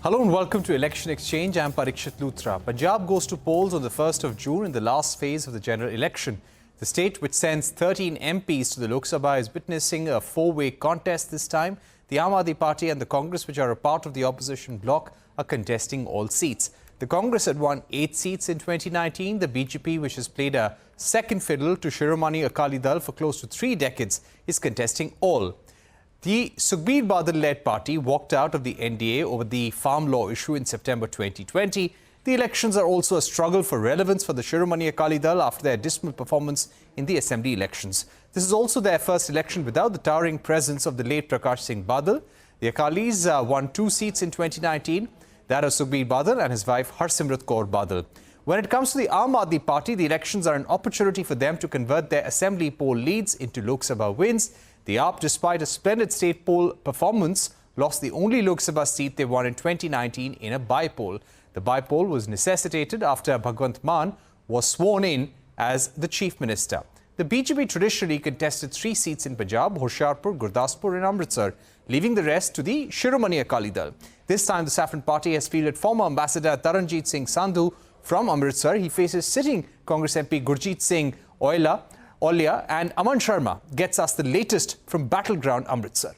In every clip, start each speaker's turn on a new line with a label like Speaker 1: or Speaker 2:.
Speaker 1: Hello and welcome to Election Exchange. I'm Parikshit Luthra. Punjab goes to polls on the 1st of June in the last phase of the general election. The state, which sends 13 MPs to the Lok Sabha, is witnessing a four-way contest this time. The Aam Aadmi Party and the Congress, which are a part of the opposition bloc, are contesting all seats. The Congress had won 8 seats in 2019. The BJP, which has played a second fiddle to Shiromani Akali Dal for close to 3 decades, is contesting all. The Sukhbir Badal-led party walked out of the NDA over the farm law issue in September 2020. The elections are also a struggle for relevance for the Shiromani Akali Dal after their dismal performance in the assembly elections. This is also their first election without the towering presence of the late Prakash Singh Badal. The Akalis won 2 seats in 2019, that of Sukhbir Badal and his wife Harsimrat Kaur Badal. When it comes to the Aam Aadmi Party, the elections are an opportunity for them to convert their assembly poll leads into Lok Sabha wins. The AAP, despite a splendid state poll performance, lost the only Lok Sabha seat they won in 2019 in a by-poll. The by-poll was necessitated after Bhagwant Mann was sworn in as the Chief Minister. The BJP traditionally contested 3 seats in Punjab, Hoshiarpur, Gurdaspur and Amritsar, leaving the rest to the Shiromani Akali Dal. This time the Saffron Party has fielded former Ambassador Taranjit Singh Sandhu from Amritsar. He faces sitting Congress MP Gurjeet Singh Olia and Aman Sharma gets us the latest from battleground Amritsar.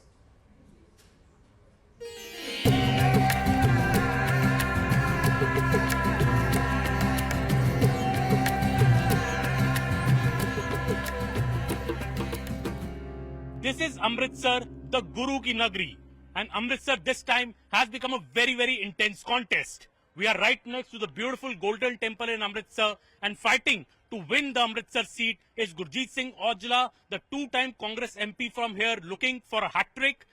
Speaker 2: This is Amritsar, the Guru ki Nagri, and Amritsar this time has become a very, very intense contest. We are right next to the beautiful Golden Temple in Amritsar, and fighting to win the Amritsar seat is Gurjeet Singh Aujla, the 2-time Congress MP from here, looking for a hat-trick,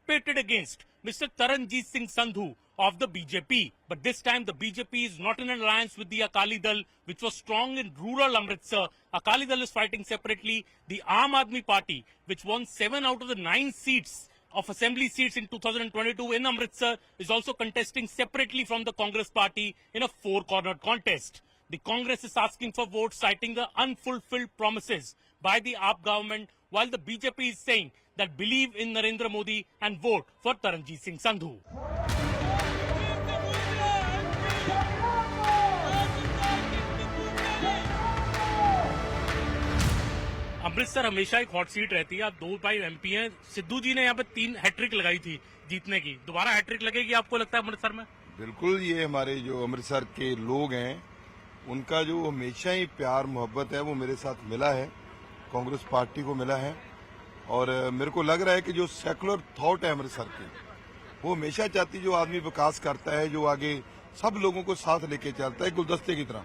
Speaker 2: pitted against Mr. Taranjit Singh Sandhu of the BJP. But this time the BJP is not in an alliance with the Akali Dal, which was strong in rural Amritsar. Akali Dal is fighting separately. The Aam Aadmi Party, which won 7 out of the 9 seats of assembly seats in 2022 in Amritsar, is also contesting separately from the Congress party in a 4-cornered contest. The Congress is asking for votes, citing the unfulfilled promises by the AAP government, while the BJP is saying that believe in Narendra Modi and vote for Taranjit Singh Sandhu. Amritsar हमेशा एक hot seat रहती है। आप 2 by MP हैं। सिद्धू जी ने यहाँ पे 3 hat trick लगाई थी जीतने की। दोबारा हैट्रिक लगेगी आपको लगता है अमृतसर में?
Speaker 3: बिल्कुल, ये हमारे जो अमृतसर के लोग हैं उनका जो हमेशा ही प्यार मोहब्बत है वो मेरे साथ मिला है, कांग्रेस पार्टी को मिला है। और मेरे को लग रहा है कि जो सेकुलर थॉट है अमृतसर की, वो हमेशा चाहती जो आदमी विकास करता है, जो आगे सब लोगों को साथ लेके चलता है गुलदस्ते की तरह।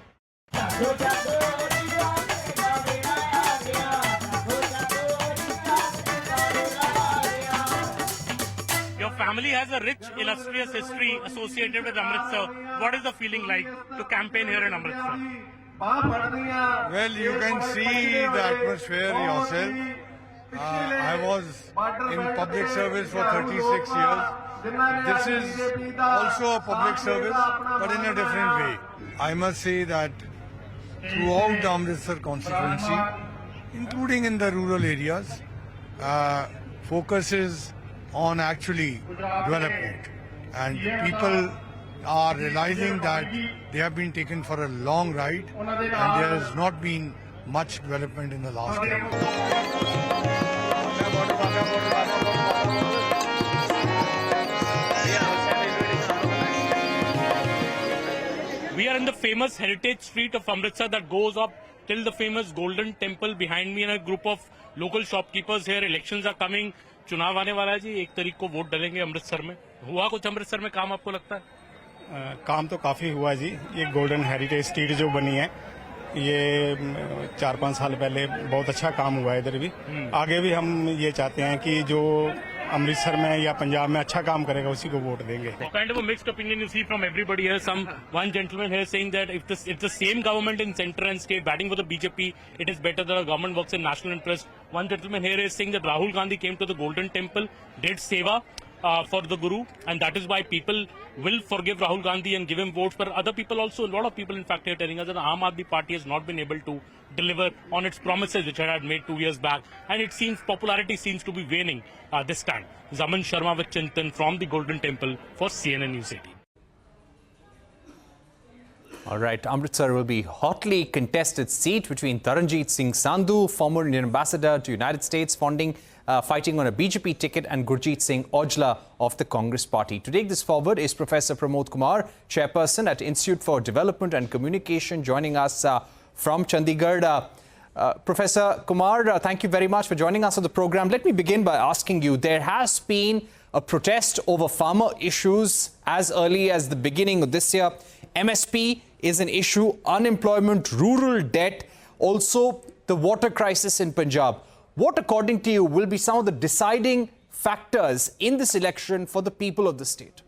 Speaker 2: Your family has a rich, illustrious history associated with Amritsar. What is the feeling like to campaign here in Amritsar?
Speaker 4: Well, you can see the atmosphere yourself. I was in public service for 36 years. This is also a public service, but in a different way. I must say that throughout the Amritsar constituency, including in the rural areas, focus is on actually development, and people are realizing that they have been taken for a long ride and there has not been much development in the last 10 years.
Speaker 2: We are in the famous heritage street of Amritsar that goes up till the famous Golden Temple behind me, and a group of local shopkeepers here. Elections are coming. चुनाव आने वाला है जी। 1 तारीख को vote डालेंगे अमृतसर में। हुआ कुछ अमृतसर में काम आपको लगता है?
Speaker 5: काम तो काफी हुआ जी। ये गोल्डन हेरिटेज स्ट्रीट जो बनी है, ये 4-5 साल पहले बहुत अच्छा काम हुआ है इधर भी। आगे भी हम ये चाहते हैं कि जो अमृतसर में या पंजाब में अच्छा काम करेगा उसी को वोट देंगे।
Speaker 2: Kind of a mixed opinion you see from everybody here. One gentleman here saying that if the same government in center and state batting for the BJP, it is better that the government works in national interest. One gentleman here is saying that Rahul Gandhi came to the Golden Temple, did seva for the Guru, and that is why people will forgive Rahul Gandhi and give him votes. But other people also, a lot of people in fact are telling us that the Aam Aadmi Party has not been able to deliver on its promises which it had made 2 years back, and it seems popularity seems to be waning this time. Aman Sharma with Chintan from the Golden Temple for CNN News 18.
Speaker 1: All right, Amritsar will be hotly contested seat between Taranjeet Singh Sandhu, former Indian ambassador to United States, fighting on a BJP ticket, and Gurjeet Singh Aujla of the Congress party. To take this forward is Professor Pramod Kumar, chairperson at Institute for Development and Communication, joining us from Chandigarh. Professor Kumar, thank you very much for joining us on the program. Let me begin by asking you, there has been a protest over farmer issues as early as the beginning of this year. MSP is an issue, unemployment, rural debt, also the water crisis in Punjab. What, according to you, will be some of the deciding factors in this election for the people of the state?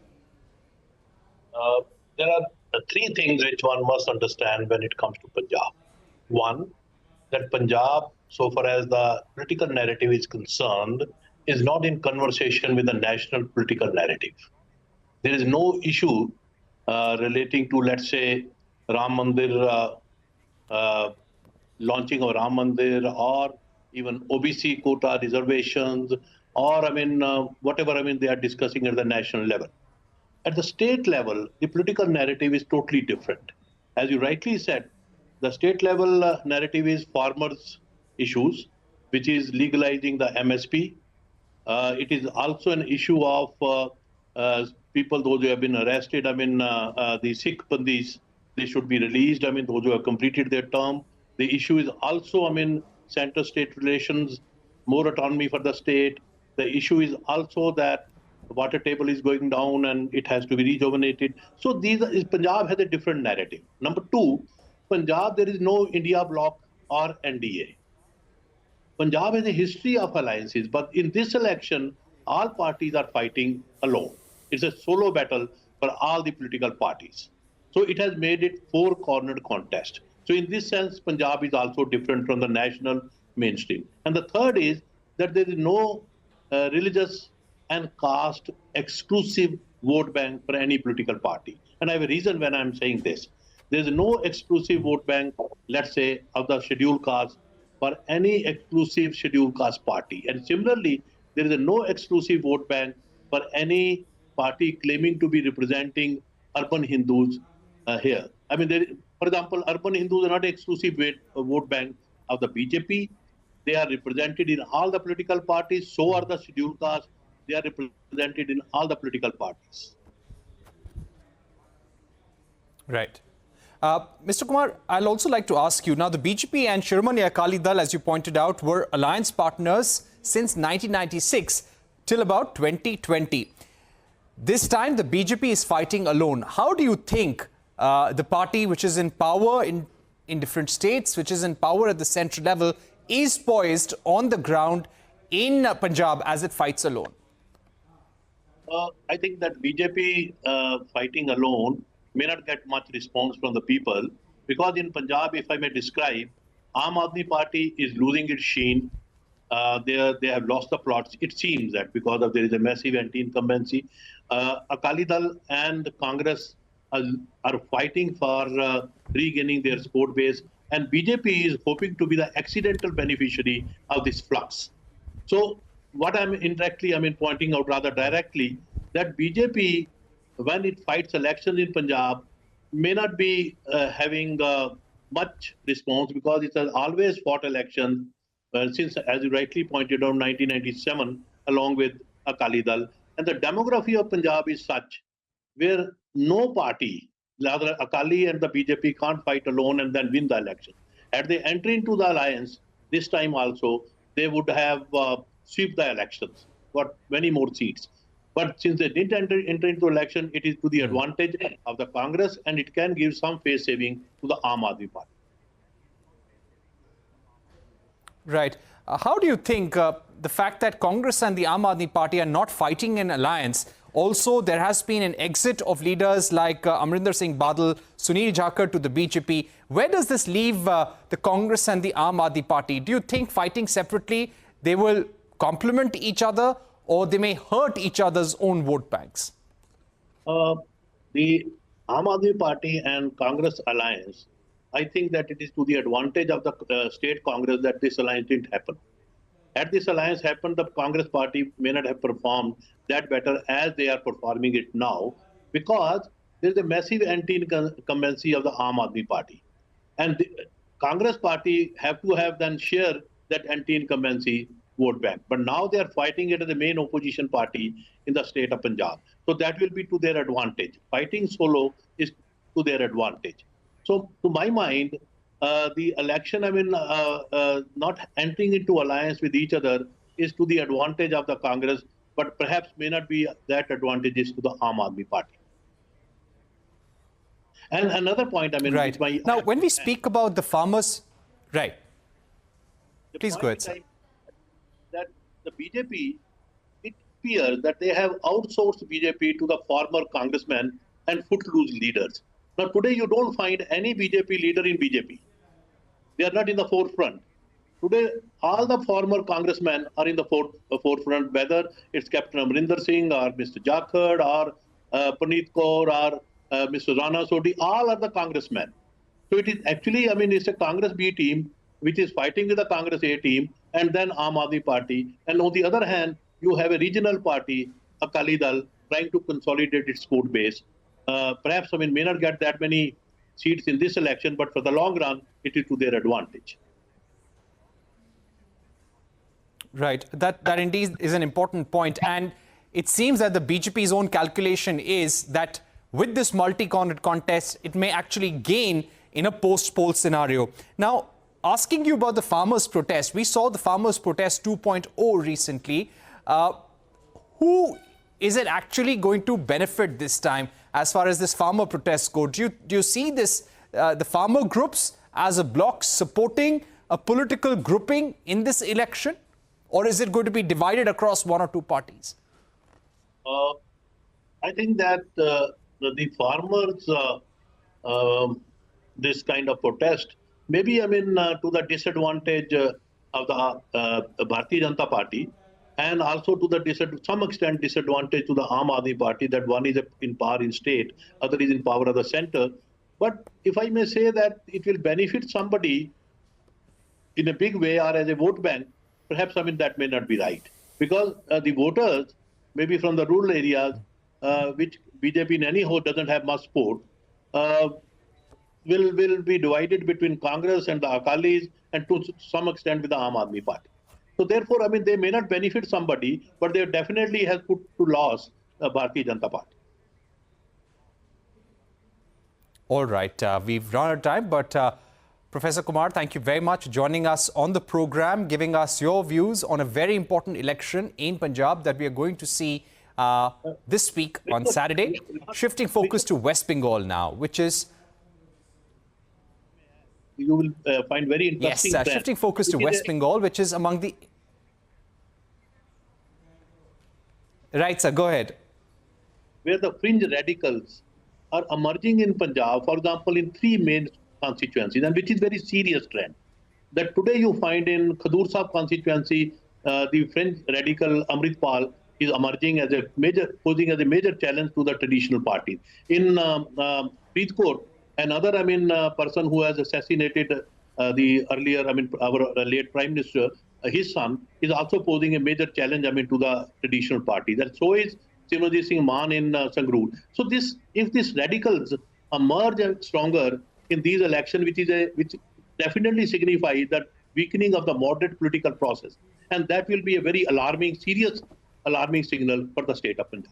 Speaker 6: There are three things which one must understand when it comes to Punjab. One, that Punjab, so far as the political narrative is concerned, is not in conversation with the national political narrative. There is no issue relating to, let's say, Ram Mandir, launching of Ram Mandir, or even OBC quota reservations, or whatever they are discussing at the national level. At the state level, the political narrative is totally different. As you rightly said, the state level narrative is farmers' issues, which is legalizing the MSP. It is also an issue of people, those who have been arrested. The Sikh Bandis, they should be released. Those who have completed their term. The issue is also, center-state relations, more autonomy for the state. The issue is also that the water table is going down and it has to be rejuvenated. So Punjab has a different narrative. Number two, Punjab, there is no India bloc or NDA. Punjab has a history of alliances, but in this election, all parties are fighting alone. It's a solo battle for all the political parties. So it has made it four-cornered contest. So in this sense, Punjab is also different from the national mainstream. And the third is that there is no religious and caste exclusive vote bank for any political party. And I have a reason when I'm saying this. There is no exclusive vote bank, let's say, of the scheduled caste for any exclusive scheduled caste party. And similarly, there is no exclusive vote bank for any party claiming to be representing urban Hindus here. For example, urban Hindus are not exclusive vote bank of the BJP. They are represented in all the political parties. So are the scheduled caste. They are represented in all the political parties.
Speaker 1: Right. Mr. Kumar, I'll also like to ask you, now the BJP and Shiromani Akali Dal, as you pointed out, were alliance partners since 1996 till about 2020. This time the BJP is fighting alone. How do you think the party which is in power in different states, which is in power at the central level, is poised on the ground in Punjab as it fights alone?
Speaker 6: I think that BJP fighting alone may not get much response from the people, because in Punjab, if I may describe, Aam Aadmi Party is losing its sheen. They have lost the plots. It seems that because of there is a massive anti-incumbency. Akali Dal and Congress are fighting for regaining their support base, and BJP is hoping to be the accidental beneficiary of this flux. So what I'm indirectly, pointing out rather directly, that BJP, when it fights elections in Punjab, may not be having much response, because it has always fought elections since, as you rightly pointed out, 1997, along with Akali Dal. And the demography of Punjab is such where no party, rather Akali and the BJP, can't fight alone and then win the election. Had they entered into the alliance this time also, they would have swept the elections, got many more seats. But since they didn't enter into election, it is to the advantage of the Congress, and it can give some face saving to the Aam Aadmi Party.
Speaker 1: Right. How do you think the fact that Congress and the Aam Aadmi Party are not fighting in alliance? Also, there has been an exit of leaders like Amrinder Singh Badal, Sunil Jakhar to the BJP. Where does this leave the Congress and the Aam Aadmi Party? Do you think fighting separately, they will complement each other, or they may hurt each other's own vote banks?
Speaker 6: The Aam Aadmi Party and Congress alliance, I think that it is to the advantage of the state Congress that this alliance didn't happen. Had this alliance happened, the Congress party may not have performed that better as they are performing it now, because there's a massive anti-incumbency of the Aam Aadmi Party. And the Congress party have to have then share that anti-incumbency vote bank. But now they are fighting it as the main opposition party in the state of Punjab. So that will be to their advantage. Fighting solo is to their advantage. So to my mind, the election, not entering into alliance with each other is to the advantage of the Congress, but perhaps may not be that advantageous to the Aam Aadmi Party. And another point,
Speaker 1: Right. Now, when we speak about the farmers, right. Please go ahead, sir.
Speaker 6: That the BJP, it appears that they have outsourced BJP to the former congressmen and footloose leaders. Now, today you don't find any BJP leader in BJP. They are not in the forefront. Today, all the former congressmen are in the forefront, whether it's Captain Amrinder Singh or Mr. Jakhad or Puneet Kaur or Mr. Rana Sodhi, all are the congressmen. So it is actually, it's a Congress B team which is fighting with the Congress A team and then Aam Aadmi Party. And on the other hand, you have a regional party, Akali Dal, trying to consolidate its vote base. Perhaps, may not get that many seats in this election, but for the long run, it is to their advantage.
Speaker 1: Right. That indeed is an important point. And it seems that the BJP's own calculation is that with this multi-cornered contest, it may actually gain in a post-poll scenario. Now, asking you about the farmers' protest, we saw the farmers' protest 2.0 recently. Who is it actually going to benefit this time as far as this farmer protest goes? Do you see this, the farmer groups as a bloc supporting a political grouping in this election? Or is it going to be divided across one or two parties?
Speaker 6: I think that the farmers, this kind of protest, maybe, to the disadvantage of the Bharatiya Janata Party, and also to the some extent disadvantage to the Aam Aadmi Party, that one is in power in state, other is in power of the center. But if I may say that it will benefit somebody in a big way or as a vote bank, perhaps, that may not be right. Because the voters, maybe from the rural areas, which BJP in anyhow doesn't have much support, will be divided between Congress and the Akalis and to some extent with the Aam Aadmi Party. So therefore, they may not benefit somebody, but they definitely have put to loss the Bharatiya Janata Party.
Speaker 1: All right. We've run out of time, but Professor Kumar, thank you very much for joining us on the program, giving us your views on a very important election in Punjab that we are going to see this week on Saturday. Shifting focus to West Bengal now, which is...
Speaker 6: You will find very interesting.
Speaker 1: Yes, shifting focus to West Bengal, which is among the... Right, sir, go ahead.
Speaker 6: Where the fringe radicals are emerging in Punjab, for example, in three main constituencies, and which is very serious trend. That today you find in Khadur Sahib constituency, the fringe radical Amritsar is emerging as a major, posing as a major challenge to the traditional parties. In Faridkot, another, person who has assassinated the earlier, our late Prime Minister, his son, is also posing a major challenge, to the traditional parties. And so is Shiromani Singh Man in Sangrur. So if these radicals emerge stronger in these elections, which definitely signifies that weakening of the moderate political process, and that will be a very alarming, serious alarming signal for the state of Punjab.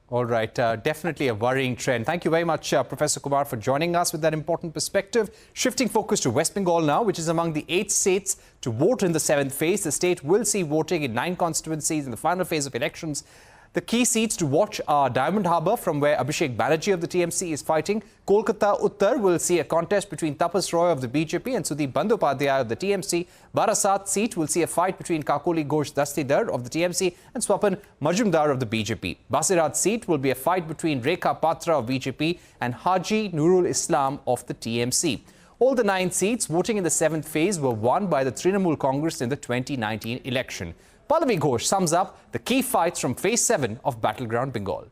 Speaker 1: All right, definitely a worrying trend. Thank you very much, Professor Kumar, for joining us with that important perspective. Shifting focus to West Bengal now, which is among the 8 states to vote in the 7th phase. The state will see voting in 9 constituencies in the final phase of elections. The key seats to watch are Diamond Harbour, from where Abhishek Banerjee of the TMC is fighting. Kolkata Uttar will see a contest between Tapas Roy of the BJP and Sudeep Bandyopadhyay of the TMC. Barasat seat will see a fight between Kakoli Ghosh Dastidar of the TMC and Swapan Majumdar of the BJP. Basirat seat will be a fight between Rekha Patra of BJP and Haji Nurul Islam of the TMC. All the 9 seats voting in the 7th phase were won by the Trinamool Congress in the 2019 election. Pallavi Ghosh sums up the key fights from Phase 7 of Battleground Bengal.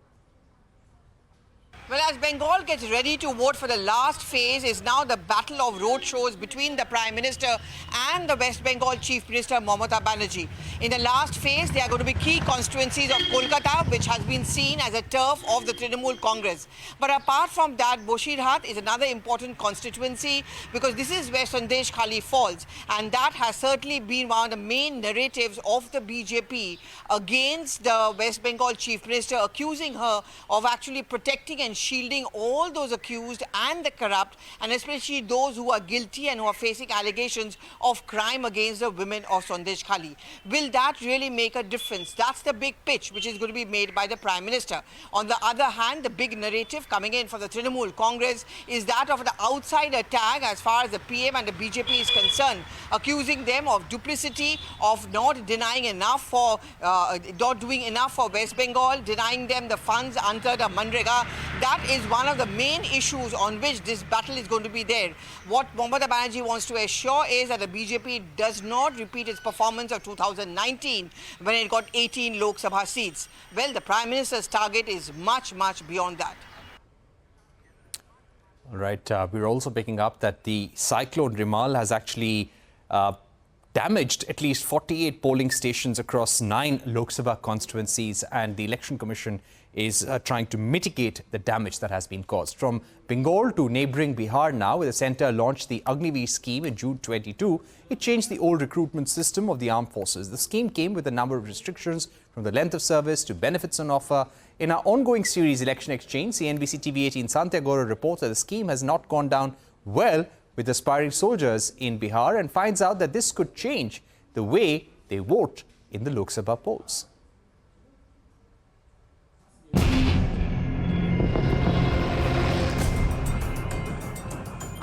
Speaker 7: Well, as Bengal gets ready to vote for the last phase, is now the battle of road shows between the Prime Minister and the West Bengal Chief Minister Mamata Banerjee. In the last phase, there are going to be key constituencies of Kolkata, which has been seen as a turf of the Trinamool Congress. But apart from that, Boshirhat is another important constituency because this is where Sandesh Khali falls, and that has certainly been one of the main narratives of the BJP against the West Bengal Chief Minister, accusing her of actually protecting and shielding all those accused and the corrupt, and especially those who are guilty and who are facing allegations of crime against the women of Sandesh Khali. Will that really make a difference? That's the big pitch which is going to be made by the Prime Minister. On the other hand, the big narrative coming in for the Trinamool Congress is that of the outsider tag as far as the PM and the BJP is concerned, accusing them of duplicity, of not denying enough for, not doing enough for West Bengal, denying them the funds under the Manrega. That is one of the main issues on which this battle is going to be there. What Mamata Banerjee wants to assure is that the BJP does not repeat its performance of 2019 when it got 18 Lok Sabha seats. Well, the Prime Minister's target is much, much beyond that.
Speaker 1: All right, we're also picking up that the cyclone Rimal has actually damaged at least 48 polling stations across 9 Lok Sabha constituencies, and the Election Commission is trying to mitigate the damage that has been caused. From Bengal to neighbouring Bihar now, where the centre launched the Agniveer scheme in June 22, it changed the old recruitment system of the armed forces. The scheme came with a number of restrictions, from the length of service to benefits on offer. In our ongoing series Election Exchange, CNBC TV18 Santiago reports that the scheme has not gone down well with aspiring soldiers in Bihar, and finds out that this could change the way they vote in the Lok Sabha polls.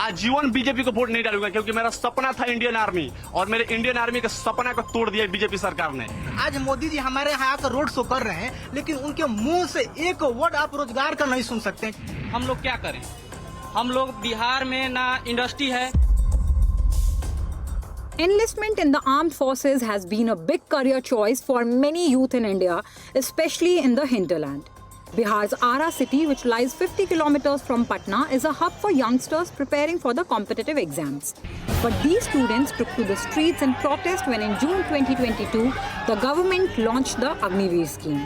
Speaker 8: आजीवन BJP को vote नहीं डालूंगा, क्योंकि मेरा सपना था Indian army, और मेरे इंडियन आर्मी के सपना को तोड़ दिया बीजेपी सरकार ने।
Speaker 9: आज मोदी जी हमारे यहाँ आकर रोड शो कर रहे हैं, लेकिन उनके मुंह से एक वर्ड आप रोजगार का नहीं सुन सकते।
Speaker 10: हम लोग क्या करें? हम लोग बिहार में ना इंडस्ट्री है।
Speaker 11: Enlistment in the armed forces has been a big career choice for many youth in India, especially in the hinterland. Bihar's Arrah city, which lies 50 kilometers from Patna, is a hub for youngsters preparing for the competitive exams. But these students took to the streets in protest when in June 2022, the government launched the Agniveer scheme.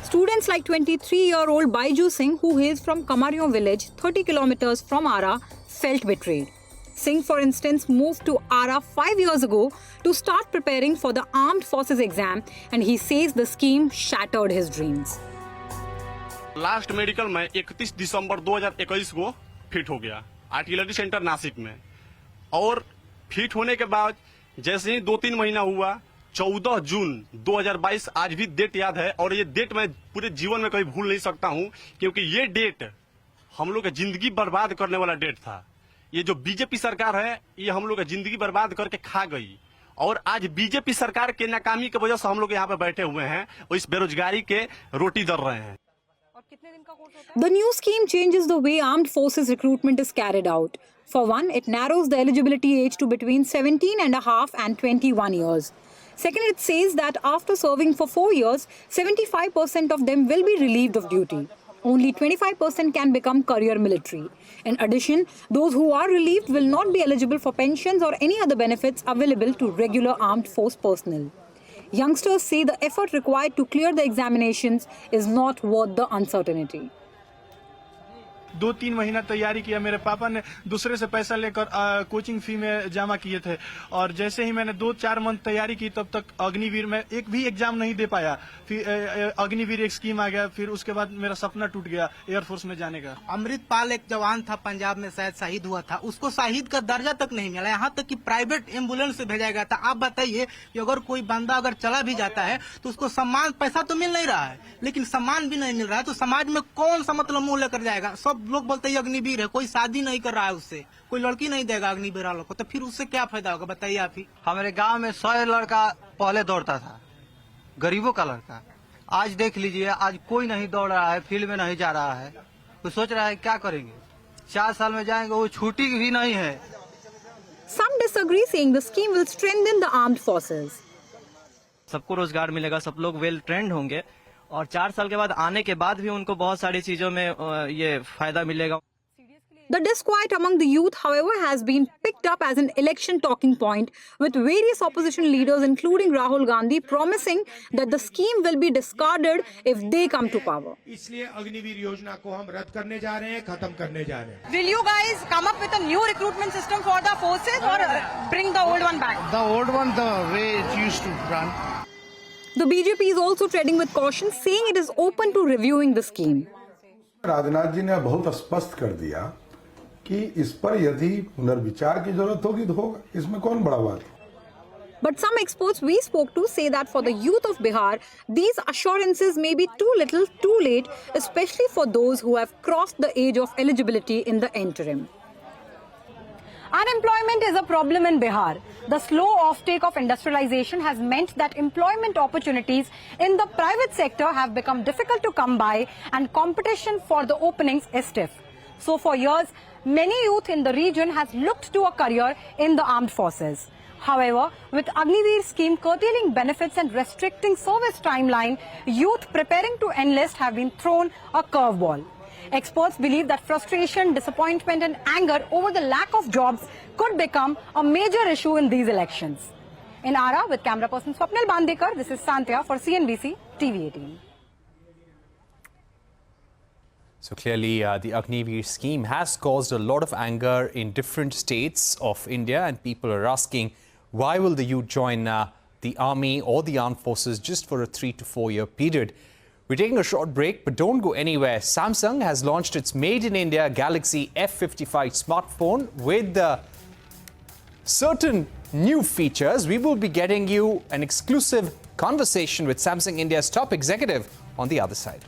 Speaker 11: Students like 23-year-old Baiju Singh, who hails from Kamarion village, 30 kilometers from Arrah, felt betrayed. Singh, for instance, moved to Arrah 5 years ago to start preparing for the armed forces exam, and he says the scheme shattered his dreams.
Speaker 8: Last medical में 31 दिसंबर 2021 को fit हो गया artillery centre Nashik में, और fit होने के बाद जैसे ही 2-3 महीना हुआ, 14 जून 2022, आज भी डेट याद है, और ये डेट मैं पूरे जीवन में कभी भूल नहीं सकता हूँ, क्योंकि ये डेट हम लोग की जिंदगी बर्बाद करने वाला डेट था। ये जो बीजेपी सरकार है, ये हम लोग की जिंदगी बर्बाद करके खा गई, और आज बीजेपी सरकार के नाकामी की वजह से हम लोग यहाँ पे बैठे हुए हैं और इस बेरोजगारी के रोटी दर रहे हैं।
Speaker 11: The new scheme changes the way armed forces recruitment is carried out. For one, it narrows the eligibility age to between 17.5 and 21 years. Second, it says that after serving for 4 years, 75% of them will be relieved of duty. Only 25% can become career military. In addition, those who are relieved will not be eligible for pensions or any other benefits available to regular armed force personnel. Youngsters say the effort required to clear the examinations is not worth the uncertainty.
Speaker 5: 2-3 महीना तैयारी किया। मेरे पापा ने दूसरे से पैसा लेकर कोचिंग फी में जमा किए थे, और जैसे ही मैंने 2-4 मंथ तैयारी की, तब तक अग्निवीर में एक भी एग्जाम नहीं दे पाया। फिर अग्निवीर एक स्कीम आ गया, फिर उसके बाद मेरा सपना टूट गया एयरफोर्स में जाने का।
Speaker 9: अमृतपाल एक जवान था, पंजाब में शायद शहीद हुआ था, उसको शहीद का दर्जा तक नहीं मिला, यहाँ तक कि प्राइवेट एम्बुलेंस से भेजा गया था। आप बताइए कि अगर कोई बंदा अगर चला भी जाता है तो उसको सम्मान, पैसा तो मिल नहीं रहा है, लेकिन सम्मान भी नहीं मिल रहा है, तो समाज में कौन सा मतलब मुंह लेकर जाएगा? सब लोग बोलते हैं अग्निवीर है, कोई शादी नहीं कर रहा है उससे, कोई लड़की नहीं देगा अग्निवीर वालों को, तो फिर उससे क्या फायदा होगा? बताइए आप ही।
Speaker 12: हमारे गांव में 100 लड़का पहले दौड़ता था, गरीबों का लड़का। आज देख लीजिए, आज कोई नहीं दौड़ रहा है, फील्ड में नहीं जा रहा है, कोई सोच रहा है क्या करेंगे, 4 साल में जाएंगे, वो छुट्टी भी नहीं है।
Speaker 11: Some disagree, saying the scheme will strengthen the armed forces.
Speaker 10: सबको रोजगार मिलेगा, सब लोग वेल ट्रेंड होंगे, और 4 साल के बाद आने के बाद भी उनको बहुत सारी चीजों में ये फायदा मिलेगा।
Speaker 11: The disquiet among the youth, however, has been picked up as an election talking point, with various opposition leaders, including Rahul Gandhi, promising that the scheme will be discarded if they come to power.
Speaker 13: इसलिए अग्निवीर योजना को हम रद्द करने जा रहे हैं, खत्म करने जा रहे हैं।
Speaker 7: Will you guys come up with a new recruitment system for the forces or bring the old one back?
Speaker 13: The old one, the way it used to run.
Speaker 11: The BJP is also treading with caution, saying it is open to reviewing the scheme.
Speaker 14: Rajnath ji ने बहुत स्पष्ट कर दिया कि इस पर यदि पुनर्विचार की जरूरत होगी तो होगा, इसमें कौन बड़ा बात है।
Speaker 11: But some experts we spoke to say that for the youth of Bihar, these assurances may be too little, too late, especially for those who have crossed the age of eligibility in the interim.
Speaker 15: Unemployment is a problem in Bihar. The slow offtake of industrialization has meant that employment opportunities in the private sector have become difficult to come by, and competition for the openings is stiff. So for years, many youth in the region has looked to a career in the armed forces. However, with Agniveer scheme curtailing benefits and restricting service timeline, youth preparing to enlist have been thrown a curveball. Experts believe that frustration, disappointment and anger over the lack of jobs could become a major issue in these elections. In Arrah, with camera person Swapnil Bandekar, this is Santya for CNBC TV18.
Speaker 1: So clearly, the Agniveer scheme has caused a lot of anger in different states of India, and people are asking, why will the youth join the army or the armed forces just for a 3 to 4 year period? We're taking a short break, but don't go anywhere. Samsung has launched its Made in India Galaxy F55 smartphone with certain new features. We will be getting you an exclusive conversation with Samsung India's top executive on the other side.